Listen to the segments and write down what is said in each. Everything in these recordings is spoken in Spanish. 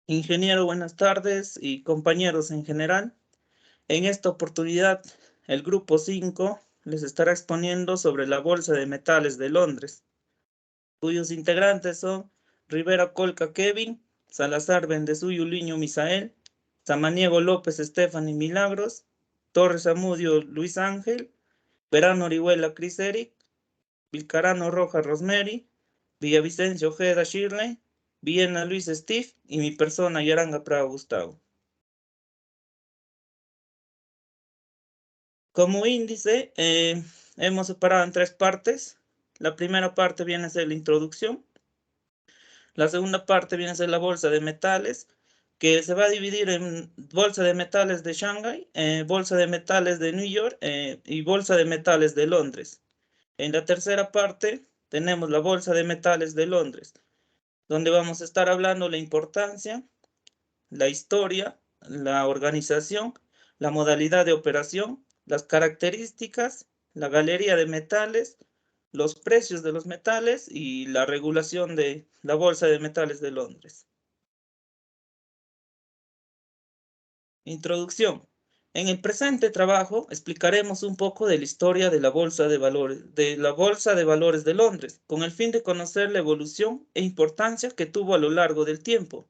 Ingeniero, buenas tardes y compañeros en general. En esta oportunidad, el grupo 5 les estará exponiendo sobre la Bolsa de Metales de Londres, cuyos integrantes son Rivera Colca Kevin, Salazar Bendesuyo Liño Misael, Samaniego López Estefany Milagros, Torres Amudio Luis Ángel, Verano Orihuela Chris Eric, Vilcarano Rojas Rosemary, Villavicencio Ojeda Shirley, Villena Luis Steve y mi persona Yaranga Prado Gustavo. Como índice, hemos separado en tres partes. La primera parte viene a ser la introducción. La segunda parte viene a ser la bolsa de metales, que se va a dividir en bolsa de metales de Shanghái, bolsa de metales de New York y bolsa de metales de Londres. En la tercera parte tenemos la bolsa de metales de Londres, donde vamos a estar hablando la importancia, la historia, la organización, la modalidad de operación, las características, la galería de metales, los precios de los metales y la regulación de la Bolsa de Metales de Londres. Introducción. En el presente trabajo explicaremos un poco de la historia de la Bolsa de Valores de Londres, con el fin de conocer la evolución e importancia que tuvo a lo largo del tiempo,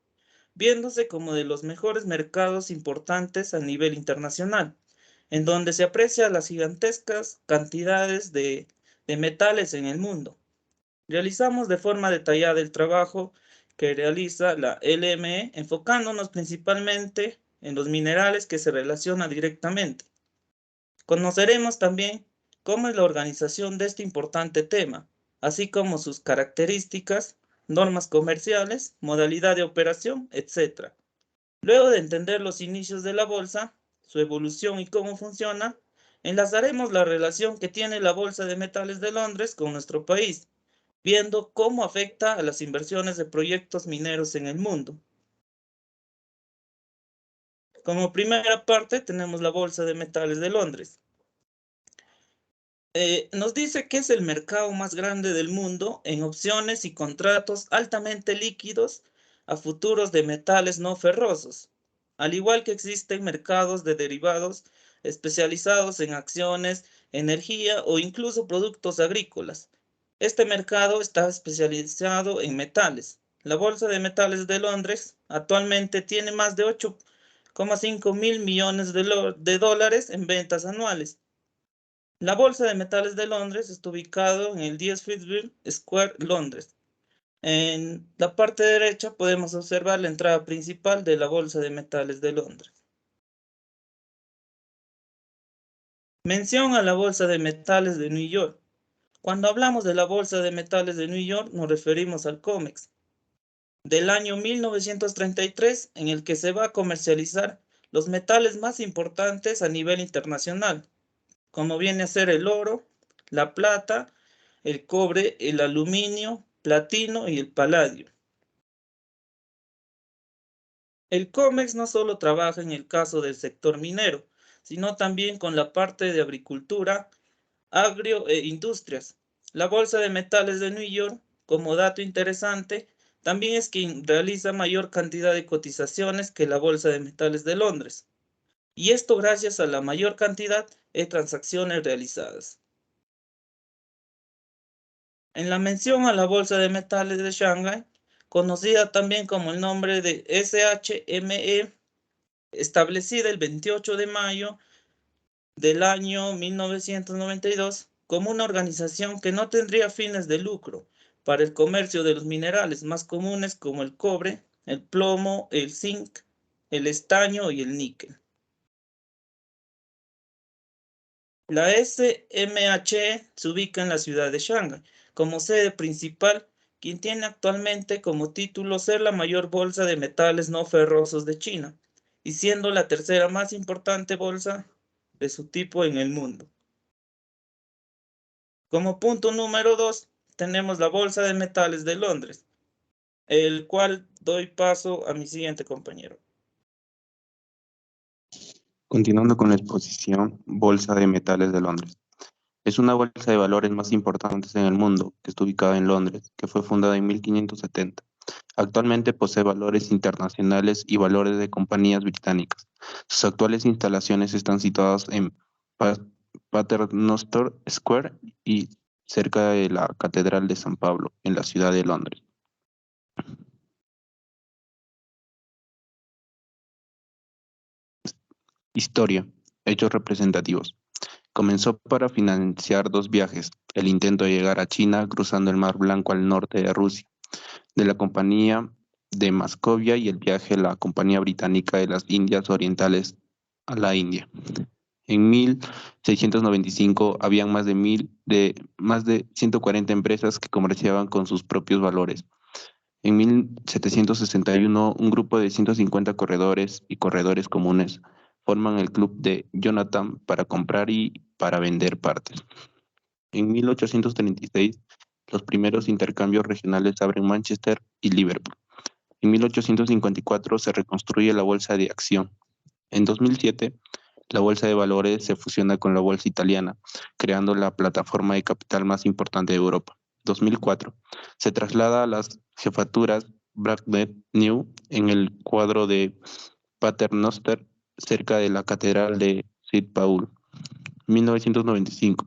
viéndose como de los mejores mercados importantes a nivel internacional, en donde se aprecia las gigantescas cantidades de metales en el mundo. Realizamos de forma detallada el trabajo que realiza la LME, enfocándonos principalmente en los minerales que se relacionan directamente. Conoceremos también cómo es la organización de este importante tema, así como sus características, normas comerciales, modalidad de operación, etc. Luego de entender los inicios de la bolsa, su evolución y cómo funciona, enlazaremos la relación que tiene la Bolsa de Metales de Londres con nuestro país, viendo cómo afecta a las inversiones de proyectos mineros en el mundo. Como primera parte tenemos la Bolsa de Metales de Londres. Nos dice que es el mercado más grande del mundo en opciones y contratos altamente líquidos a futuros de metales no ferrosos, al igual que existen mercados de derivados especializados en acciones, energía o incluso productos agrícolas. Este mercado está especializado en metales. La Bolsa de Metales de Londres actualmente tiene más de 8,5 mil millones de dólares en ventas anuales. La Bolsa de Metales de Londres está ubicado en el 10 Fitzgerald Square, Londres. En la parte derecha podemos observar la entrada principal de la Bolsa de Metales de Londres. Mención a la Bolsa de Metales de New York. Cuando hablamos de la Bolsa de Metales de New York nos referimos al COMEX del año 1933, en el que se va a comercializar los metales más importantes a nivel internacional, como viene a ser el oro, la plata, el cobre, el aluminio, platino y el paladio. El COMEX no solo trabaja en el caso del sector minero, sino también con la parte de agricultura, agro e industrias. La Bolsa de Metales de New York, como dato interesante, también es quien realiza mayor cantidad de cotizaciones que la Bolsa de Metales de Londres, y esto gracias a la mayor cantidad de transacciones realizadas. En la mención a la Bolsa de Metales de Shanghái, conocida también como el nombre de SHME, establecida el 28 de mayo del año 1992 como una organización que no tendría fines de lucro para el comercio de los minerales más comunes como el cobre, el plomo, el zinc, el estaño y el níquel. La SMHE se ubica en la ciudad de Shanghái como sede principal, quien tiene actualmente como título ser la mayor bolsa de metales no ferrosos de China y siendo la tercera más importante bolsa de su tipo en el mundo. Como punto número 2, tenemos la Bolsa de Metales de Londres, el cual doy paso a mi siguiente compañero. Continuando con la exposición, Bolsa de Metales de Londres. Es una bolsa de valores más importantes en el mundo, que está ubicada en Londres, que fue fundada en 1570. Actualmente posee valores internacionales y valores de compañías británicas. Sus actuales instalaciones están situadas en Pa- Paternoster Square y cerca de la Catedral de San Pablo, en la ciudad de Londres. Historia. Hechos representativos. Comenzó para financiar dos viajes, el intento de llegar a China cruzando el Mar Blanco al norte de Rusia, de la Compañía de Mascovia y el viaje a la Compañía Británica de las Indias Orientales a la India. En 1695 habían más de 140 empresas que comerciaban con sus propios valores. En 1761, un grupo de 150 corredores y corredores comunes forman el Club de Jonathan para comprar y para vender partes. En 1836, los primeros intercambios regionales se abren en Manchester y Liverpool. En 1854 se reconstruye la Bolsa de Acción. En 2007, la Bolsa de Valores se fusiona con la Bolsa Italiana, creando la plataforma de capital más importante de Europa. 2004, se traslada a las jefaturas Bracknell New en el cuadro de Paternoster, cerca de la Catedral de St. Paul. 1995,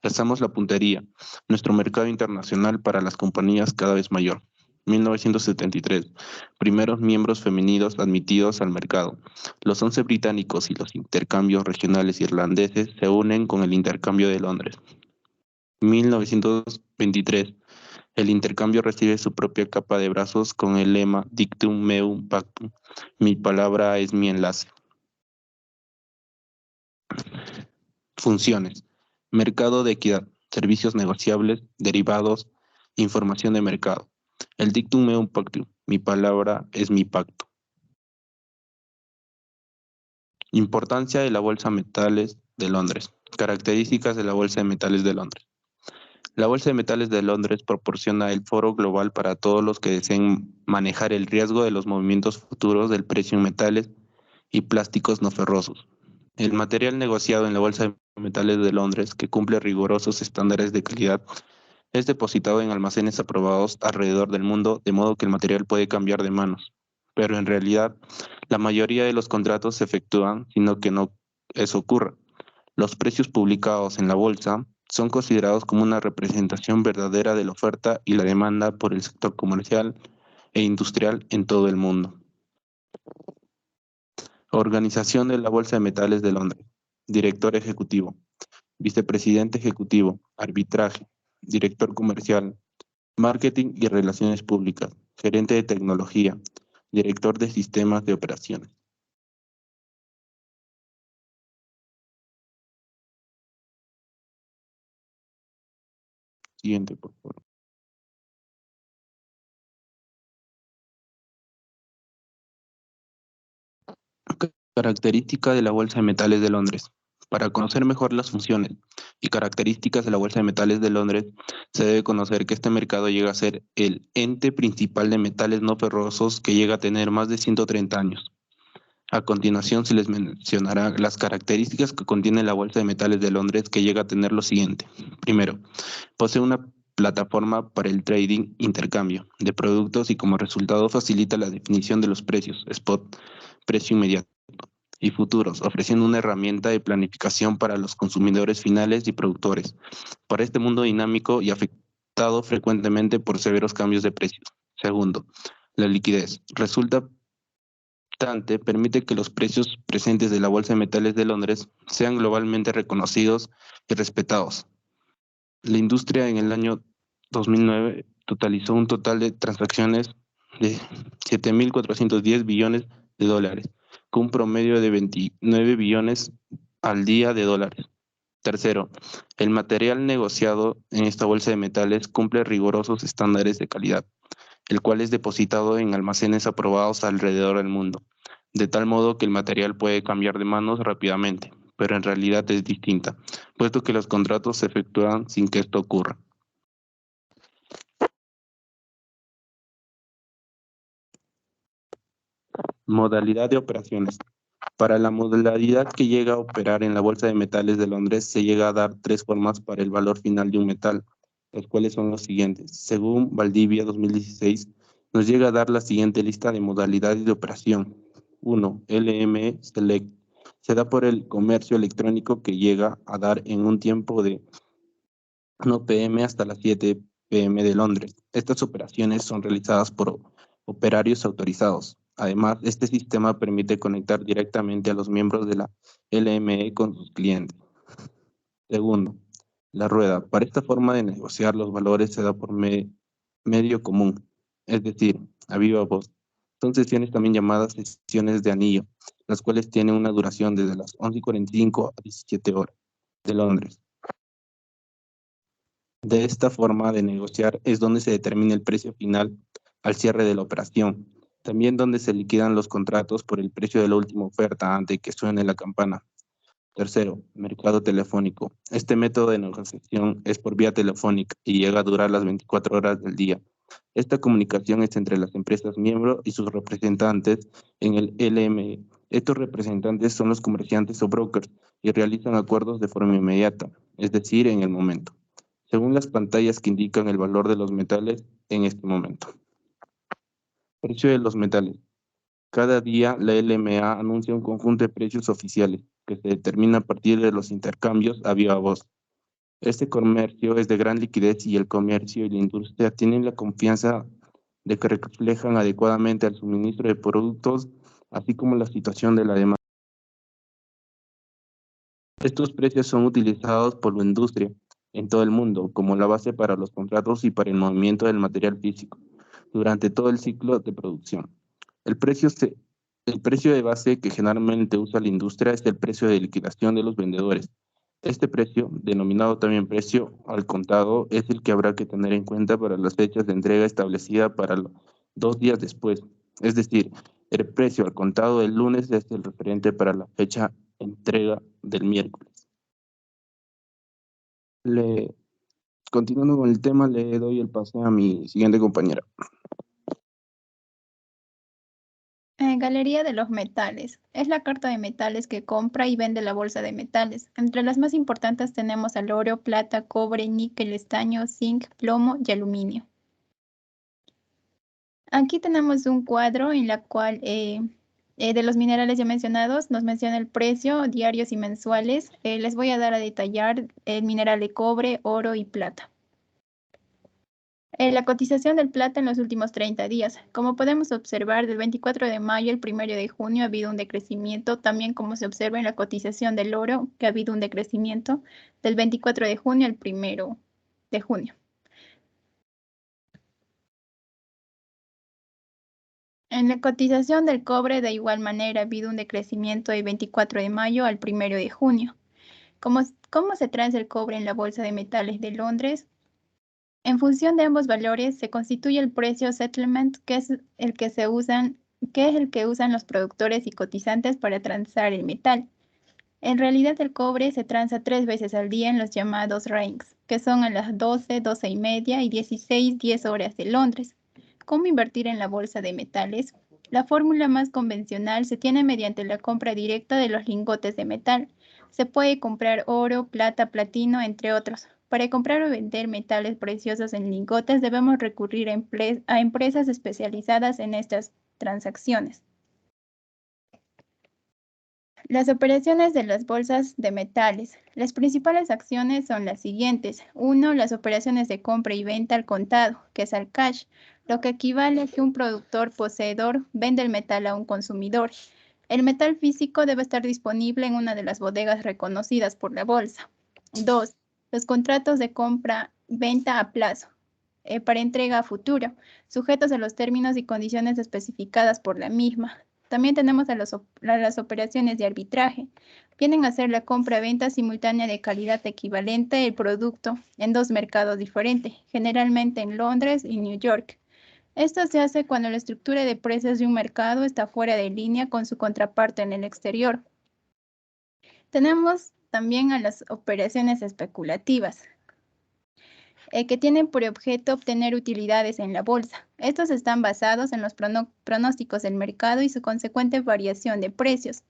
lanzamos la puntería, nuestro mercado internacional para las compañías cada vez mayor. 1973, primeros miembros femeninos admitidos al mercado. Los 11 británicos y los intercambios regionales irlandeses se unen con el intercambio de Londres. 1923, el intercambio recibe su propia capa de brazos con el lema Dictum Meum Pactum. Mi palabra es mi enlace. Funciones. Mercado de equidad, servicios negociables, derivados, información de mercado. El Dictum Meum Pactum. Mi palabra es mi pacto. Importancia de la Bolsa de Metales de Londres. Características de la Bolsa de Metales de Londres. La Bolsa de Metales de Londres proporciona el foro global para todos los que deseen manejar el riesgo de los movimientos futuros del precio en metales y plásticos no ferrosos. El material negociado en la Bolsa de Metales de Londres, que cumple rigurosos estándares de calidad, es depositado en almacenes aprobados alrededor del mundo, de modo que el material puede cambiar de manos. Pero en realidad, la mayoría de los contratos se efectúan, sino que no eso ocurra. Los precios publicados en la bolsa son considerados como una representación verdadera de la oferta y la demanda por el sector comercial e industrial en todo el mundo. Organización de la Bolsa de Metales de Londres. Director ejecutivo, vicepresidente ejecutivo, arbitraje, director comercial, marketing y relaciones públicas, gerente de tecnología, director de sistemas de operaciones. Siguiente, por favor. Característica de la Bolsa de Metales de Londres. Para conocer mejor las funciones y características de la Bolsa de Metales de Londres, se debe conocer que este mercado llega a ser el ente principal de metales no ferrosos que llega a tener más de 130 años. A continuación se les mencionará las características que contiene la Bolsa de Metales de Londres, que llega a tener lo siguiente. Primero, posee una plataforma para el trading, intercambio de productos y como resultado facilita la definición de los precios, spot, precio inmediato y futuros, ofreciendo una herramienta de planificación para los consumidores finales y productores, para este mundo dinámico y afectado frecuentemente por severos cambios de precios. Segundo, la liquidez. Resulta permite que los precios presentes de la Bolsa de Metales de Londres sean globalmente reconocidos y respetados. La industria en el año 2009 totalizó un total de transacciones de 7.410 billones de dólares, con un promedio de 29 billones al día de dólares. Tercero, el material negociado en esta bolsa de metales cumple rigurosos estándares de calidad, el cual es depositado en almacenes aprobados alrededor del mundo, de tal modo que el material puede cambiar de manos rápidamente, pero en realidad es distinta, puesto que los contratos se efectúan sin que esto ocurra. Modalidad de operaciones. Para la modalidad que llega a operar en la Bolsa de Metales de Londres, se llega a dar tres formas para el valor final de un metal, los cuales son los siguientes. Según Valdivia 2016, nos llega a dar la siguiente lista de modalidades de operación. 1. LME Select. Se da por el comercio electrónico que llega a dar en un tiempo de 1 p.m. hasta las 7 p.m. de Londres. Estas operaciones son realizadas por operarios autorizados. Además, este sistema permite conectar directamente a los miembros de la LME con sus clientes. Segundo, la rueda. Para esta forma de negociar los valores se da por medio común, es decir, a viva voz. Son sesiones también llamadas sesiones de anillo, las cuales tienen una duración desde las 11:45 a 17 horas de Londres. De esta forma de negociar es donde se determina el precio final al cierre de la operación. También donde se liquidan los contratos por el precio de la última oferta antes de que suene la campana. Tercero, mercado telefónico. Este método de negociación es por vía telefónica y llega a durar las 24 horas del día. Esta comunicación es entre las empresas miembros y sus representantes en el LME. Estos representantes son los comerciantes o brokers y realizan acuerdos de forma inmediata, es decir, en el momento, según las pantallas que indican el valor de los metales en este momento. Precio de los metales. Cada día la LMA anuncia un conjunto de precios oficiales que se determina a partir de los intercambios a viva voz. Este comercio es de gran liquidez y el comercio y la industria tienen la confianza de que reflejan adecuadamente el suministro de productos, así como la situación de la demanda. Estos precios son utilizados por la industria en todo el mundo como la base para los contratos y para el movimiento del material físico durante todo el ciclo de producción. El precio de base que generalmente usa la industria es el precio de liquidación de los vendedores. Este precio, denominado también precio al contado, es el que habrá que tener en cuenta para las fechas de entrega establecida para 2 días después. Es decir, el precio al contado del lunes es el referente para la fecha de entrega del miércoles. Continuando con el tema, le doy el pase a mi siguiente compañera. Galería de los metales. Es la carta de metales que compra y vende la bolsa de metales. Entre las más importantes tenemos al oro, plata, cobre, níquel, estaño, zinc, plomo y aluminio. Aquí tenemos un cuadro en la cual de los minerales ya mencionados nos menciona el precio, diarios y mensuales. Les voy a dar a detallar el mineral de cobre, oro y plata. La cotización del plata en los últimos 30 días. Como podemos observar, del 24 de mayo al 1 de junio ha habido un decrecimiento, también como se observa en la cotización del oro, que ha habido un decrecimiento del 24 de junio al 1 de junio. En la cotización del cobre, de igual manera, ha habido un decrecimiento del 24 de mayo al 1 de junio. ¿Cómo se transa el cobre en la Bolsa de Metales de Londres? En función de ambos valores se constituye el precio settlement, que es el que usan los productores y cotizantes para transar el metal. En realidad el cobre se transa 3 veces al día en los llamados rings, que son a las 12, 12:30 y 16, 10 horas de Londres. ¿Cómo invertir en la bolsa de metales? La fórmula más convencional se tiene mediante la compra directa de los lingotes de metal. Se puede comprar oro, plata, platino, entre otros. Para comprar o vender metales preciosos en lingotes debemos recurrir a empresas especializadas en estas transacciones. Las operaciones de las bolsas de metales. Las principales acciones son las siguientes. 1. Las operaciones de compra y venta al contado, que es al cash, lo que equivale a que un productor poseedor vende el metal a un consumidor. El metal físico debe estar disponible en una de las bodegas reconocidas por la bolsa. 2. Los contratos de compra-venta a plazo para entrega a futuro, sujetos a los términos y condiciones especificadas por la misma. También tenemos a las operaciones de arbitraje. Vienen a ser la compra-venta simultánea de calidad equivalente del producto en 2 mercados diferentes, generalmente en Londres y New York. Esto se hace cuando la estructura de precios de un mercado está fuera de línea con su contraparte en el exterior. Tenemos también a las operaciones especulativas, que tienen por objeto obtener utilidades en la bolsa. Estos están basados en los pronósticos del mercado y su consecuente variación de precios.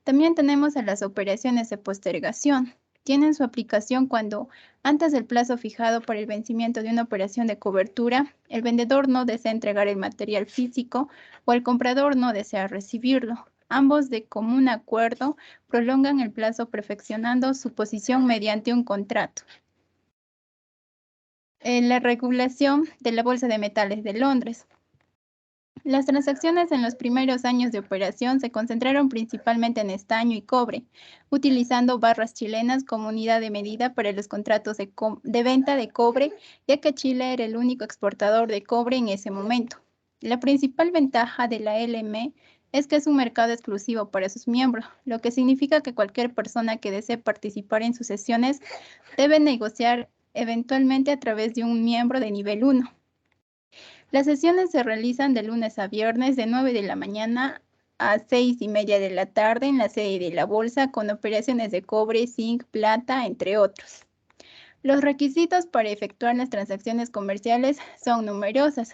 También tenemos a las operaciones de postergación. tienen su aplicación cuando, antes del plazo fijado para el vencimiento de una operación de cobertura, el vendedor no desea entregar el material físico o el comprador no desea recibirlo. Ambos, de común acuerdo, prolongan el plazo perfeccionando su posición mediante un contrato. La regulación de la Bolsa de Metales de Londres. Las transacciones en los primeros años de operación se concentraron principalmente en estaño y cobre, utilizando barras chilenas como unidad de medida para los contratos de venta de cobre, ya que Chile era el único exportador de cobre en ese momento. La principal ventaja de la LME es que es un mercado exclusivo para sus miembros, lo que significa que cualquier persona que desee participar en sus sesiones debe negociar eventualmente a través de un miembro de nivel 1. Las sesiones se realizan de lunes a viernes de 9 de la mañana a 6:30 de la tarde en la sede de la bolsa con operaciones de cobre, zinc, plata, entre otros. Los requisitos para efectuar las transacciones comerciales son numerosas.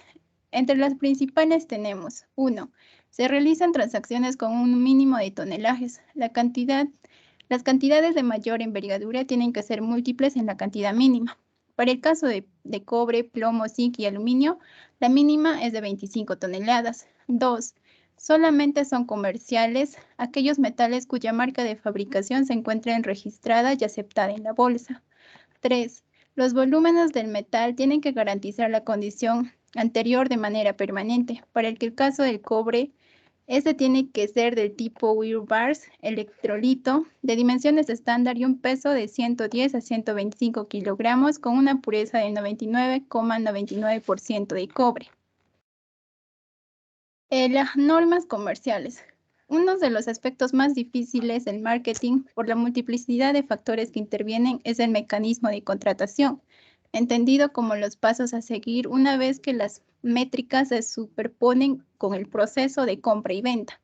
Entre las principales tenemos: 1. Se realizan transacciones con un mínimo de tonelajes. Las cantidades de mayor envergadura tienen que ser múltiples en la cantidad mínima. Para el caso de cobre, plomo, zinc y aluminio, la mínima es de 25 toneladas. 2. Solamente son comerciales aquellos metales cuya marca de fabricación se encuentre registrada y aceptada en la bolsa. 3. Los volúmenes del metal tienen que garantizar la condición anterior de manera permanente. Para el caso del cobre, este tiene que ser del tipo Weir Bars, electrolito, de dimensiones estándar y un peso de 110 a 125 kilogramos con una pureza del 99,99% de cobre. Las normas comerciales. Uno de los aspectos más difíciles del marketing por la multiplicidad de factores que intervienen es el mecanismo de contratación, entendido como los pasos a seguir una vez que las métricas se superponen con el proceso de compra y venta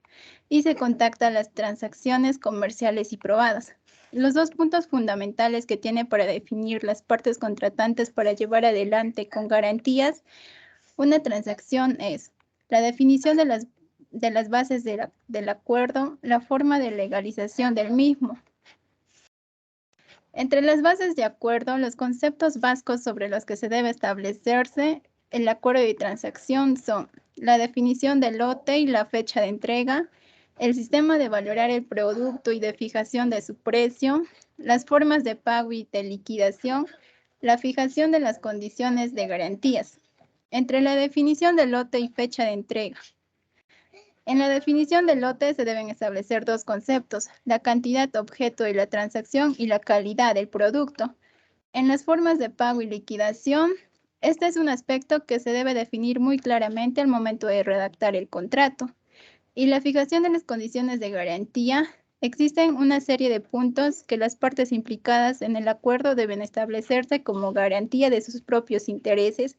y se contactan las transacciones comerciales y probadas. Los dos puntos fundamentales que tiene para definir las partes contratantes para llevar adelante con garantías una transacción es la definición de las bases del acuerdo, la forma de legalización del mismo. Entre las bases de acuerdo, los conceptos básicos sobre los que se debe establecerse el acuerdo de transacción son la definición del lote y la fecha de entrega, el sistema de valorar el producto y de fijación de su precio, las formas de pago y de liquidación, la fijación de las condiciones de garantías. Entre la definición del lote y fecha de entrega. En la definición del lote se deben establecer dos conceptos: la cantidad objeto de la transacción y la calidad del producto. En las formas de pago y liquidación, este es un aspecto que se debe definir muy claramente al momento de redactar el contrato. Y la fijación de las condiciones de garantía, existen una serie de puntos que las partes implicadas en el acuerdo deben establecerse como garantía de sus propios intereses,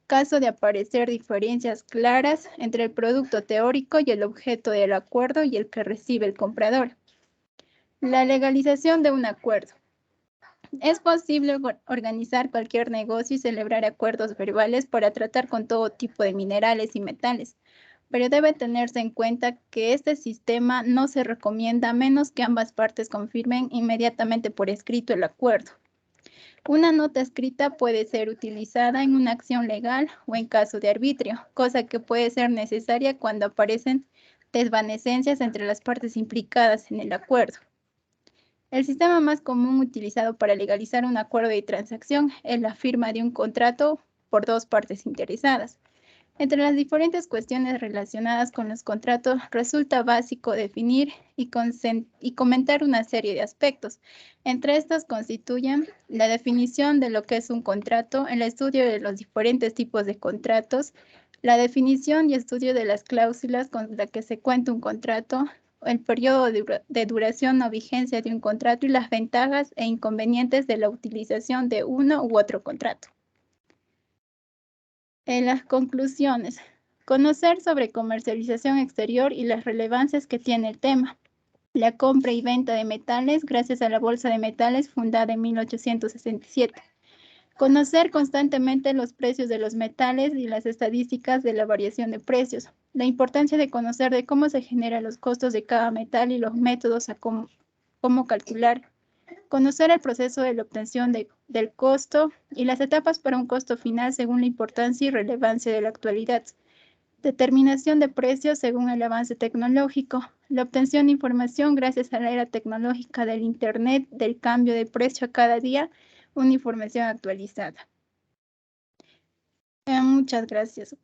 caso de aparecer diferencias claras entre el producto teórico y el objeto del acuerdo y el que recibe el comprador. La legalización de un acuerdo. Es posible organizar cualquier negocio y celebrar acuerdos verbales para tratar con todo tipo de minerales y metales, pero debe tenerse en cuenta que este sistema no se recomienda a menos que ambas partes confirmen inmediatamente por escrito el acuerdo. Una nota escrita puede ser utilizada en una acción legal o en caso de arbitrio, cosa que puede ser necesaria cuando aparecen desvanecencias entre las partes implicadas en el acuerdo. El sistema más común utilizado para legalizar un acuerdo de transacción es la firma de un contrato por dos partes interesadas. Entre las diferentes cuestiones relacionadas con los contratos, resulta básico definir y comentar una serie de aspectos. Entre estos constituyen la definición de lo que es un contrato, el estudio de los diferentes tipos de contratos, la definición y estudio de las cláusulas con las que se cuenta un contrato, el periodo de duración o vigencia de un contrato y las ventajas e inconvenientes de la utilización de uno u otro contrato. En las conclusiones, conocer sobre comercialización exterior y las relevancias que tiene el tema. La compra y venta de metales gracias a la Bolsa de Metales fundada en 1867. Conocer constantemente los precios de los metales y las estadísticas de la variación de precios. La importancia de conocer de cómo se generan los costos de cada metal y los métodos a cómo calcular. Conocer el proceso de la obtención del costo y las etapas para un costo final según la importancia y relevancia de la actualidad. Determinación de precios según el avance tecnológico. La obtención de información gracias a la era tecnológica del Internet, del cambio de precio a cada día, una información actualizada. Muchas gracias.